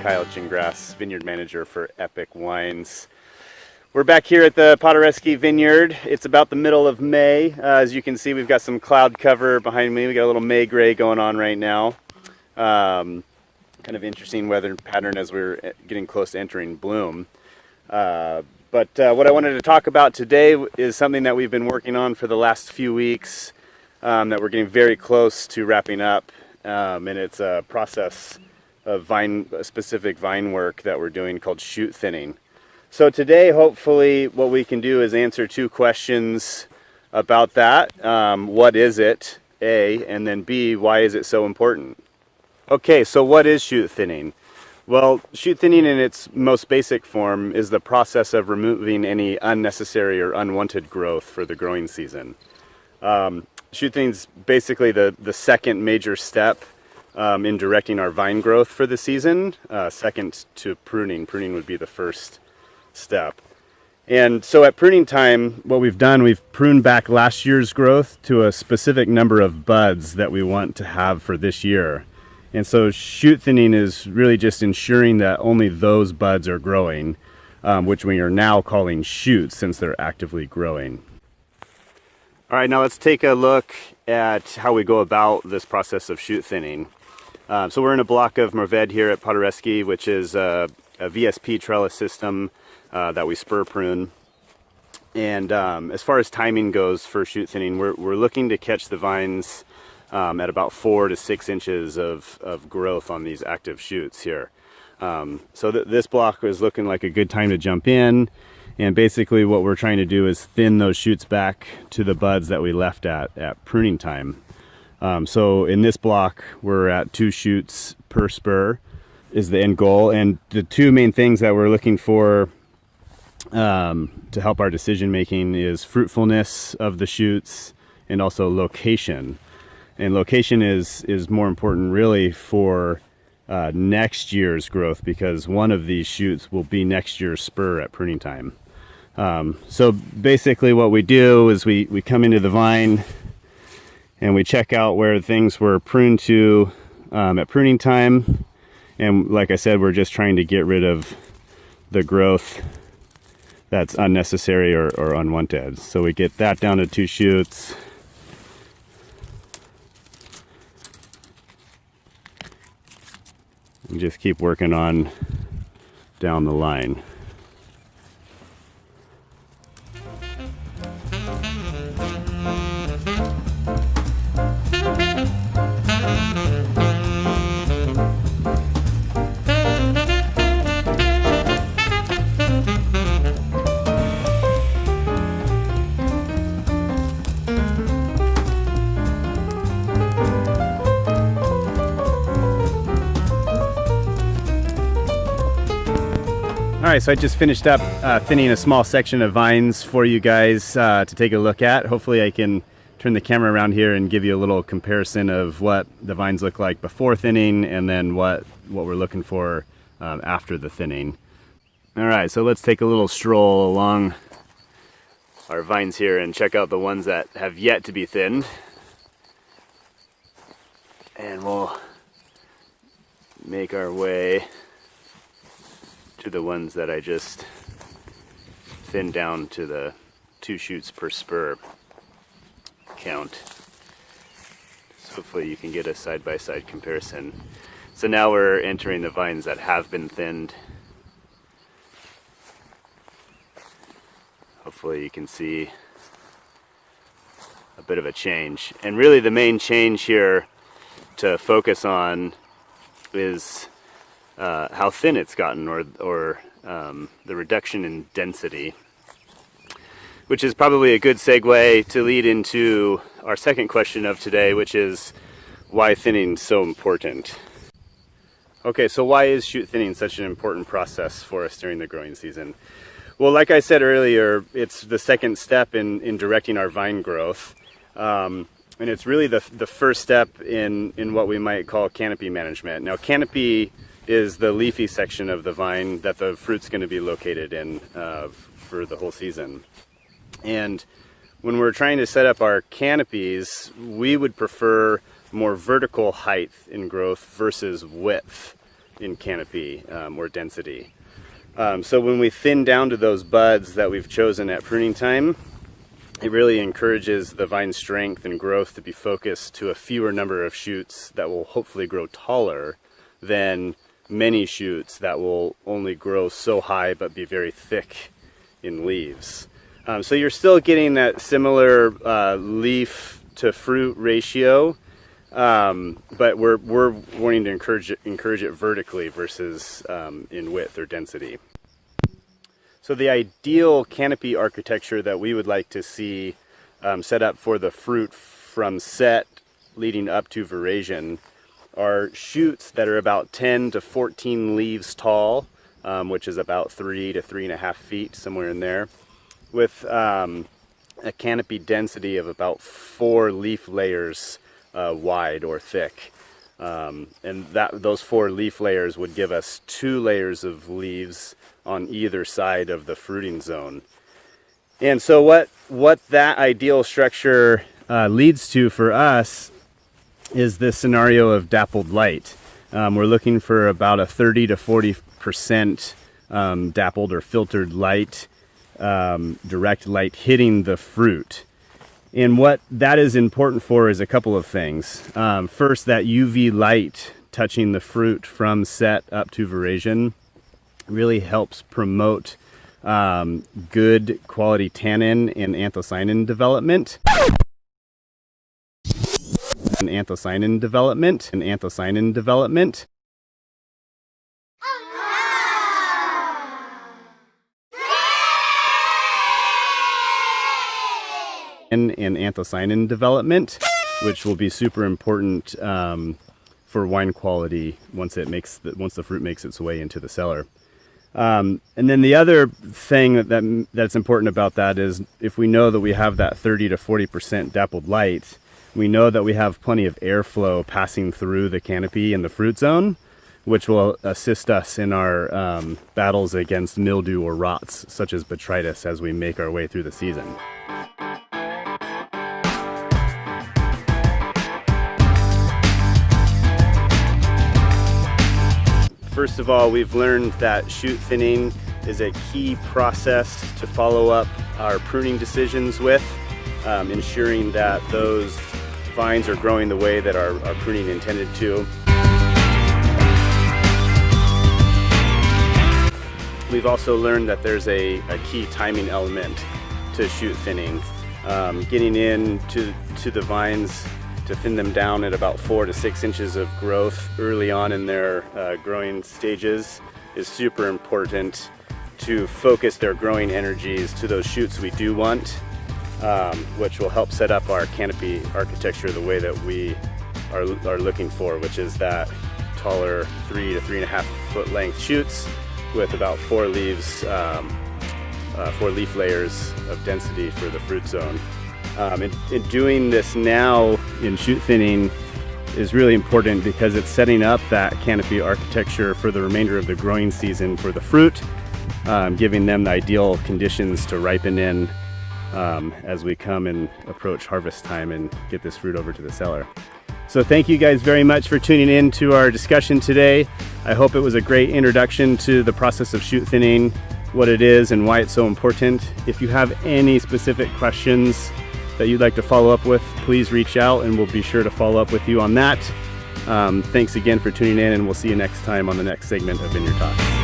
Gingras, Vineyard Manager for Epoch Wines. We're back here at the Paderewski Vineyard. It's about the middle of May. As you can see, we've got some cloud cover behind me. We got a little May gray going on right now. Kind of interesting weather pattern as we're getting close to entering bloom. But what I wanted to talk about today is something that we've been working on for the last few weeks, that we're getting very close to wrapping up, and it's a process of specific vine work that we're doing called shoot thinning. So today, hopefully, what we can do is answer two questions about that. What is it, A, and then B, why is it so important? Okay, so what is shoot thinning? Well, shoot thinning in its most basic form is the process of removing any unnecessary or unwanted growth for the growing season. Shoot thinning is basically the second major step in directing our vine growth for the season. Second to pruning. Pruning would be the first step. And so at pruning time, what we've done, we've pruned back last year's growth to a specific number of buds that we want to have for this year. And so shoot thinning is really just ensuring that only those buds are growing, which we are now calling shoots since they're actively growing. All right, now let's take a look at how we go about this process of shoot thinning. So we're in a block of Mourvedre here at Paderewski, which is a VSP trellis system that we spur prune. And as far as timing goes for shoot thinning, we're looking to catch the vines at about 4 to 6 inches of growth on these active shoots here. So this block is looking like a good time to jump in. And basically what we're trying to do is thin those shoots back to the buds that we left at pruning time. So in this block, we're at 2 shoots per spur is the end goal. And the two main things that we're looking for to help our decision making is fruitfulness of the shoots and also location. And location is more important really for next year's growth, because one of these shoots will be next year's spur at pruning time. So basically what we do is we come into the vine and we check out where things were pruned to at pruning time. And like I said, we're just trying to get rid of the growth that's unnecessary or unwanted. So we get that down to 2 shoots. And just keep working on down the line. All right, so I just finished up thinning a small section of vines for you guys to take a look at. Hopefully I can turn the camera around here and give you a little comparison of what the vines look like before thinning and then what we're looking for after the thinning. All right, so let's take a little stroll along our vines here and check out the ones that have yet to be thinned. And we'll make our way to the ones that I just thinned down to the 2 shoots per spur count. So hopefully you can get a side-by-side comparison. So now we're entering the vines that have been thinned. Hopefully you can see a bit of a change. And really the main change here to focus on is how thin it's gotten, or the reduction in density, which is probably a good segue to lead into our second question of today, which is why thinning is so important. Okay, so why is shoot thinning such an important process for us during the growing season? Well, like I said earlier, it's the second step in directing our vine growth. And it's really the first step in what we might call canopy management. Now, canopy is the leafy section of the vine that the fruit's going to be located in for the whole season. And when we're trying to set up our canopies, we would prefer more vertical height in growth versus width in canopy or density. So when we thin down to those buds that we've chosen at pruning time, it really encourages the vine strength and growth to be focused to a fewer number of shoots that will hopefully grow taller than many shoots that will only grow so high but be very thick in leaves. So you're still getting that similar leaf to fruit ratio, but we're wanting to encourage it vertically versus in width or density. So the ideal canopy architecture that we would like to see set up for the fruit from set leading up to veraison are shoots that are about 10 to 14 leaves tall, which is about 3 to 3.5 feet, somewhere in there, with a canopy density of about 4 leaf layers wide or thick. And those 4 leaf layers would give us 2 layers of leaves on either side of the fruiting zone. And so what that ideal structure leads to for us is this scenario of dappled light. We're looking for about a 30 to 40% dappled or filtered light, direct light hitting the fruit. And what that is important for is a couple of things. First, that UV light touching the fruit from set up to veraison really helps promote good quality tannin and anthocyanin development. And anthocyanin development. And anthocyanin development, which will be super important for wine quality once the fruit makes its way into the cellar. And then the other thing that's important about that is if we know that we have that 30 to 40% dappled light, we know that we have plenty of airflow passing through the canopy in the fruit zone, which will assist us in our battles against mildew or rots, such as botrytis, as we make our way through the season. First of all, we've learned that shoot thinning is a key process to follow up our pruning decisions with, ensuring that those vines are growing the way that our pruning intended to. We've also learned that there's a key timing element to shoot thinning. Getting into the vines to thin them down at about 4 to 6 inches of growth early on in their growing stages is super important to focus their growing energies to those shoots we do want, which will help set up our canopy architecture the way that we are looking for, which is that taller 3 to 3.5 foot length shoots with about 4 leaves, 4 leaf layers of density for the fruit zone. And doing this now in shoot thinning is really important because it's setting up that canopy architecture for the remainder of the growing season for the fruit, giving them the ideal conditions to ripen in as we come and approach harvest time and get this fruit over to the cellar. So thank you guys very much for tuning in to our discussion today. I hope it was a great introduction to the process of shoot thinning, what it is and why it's so important. If you have any specific questions that you'd like to follow up with, please reach out and we'll be sure to follow up with you on that. Thanks again for tuning in, and we'll see you next time on the next segment of Vineyard Talks.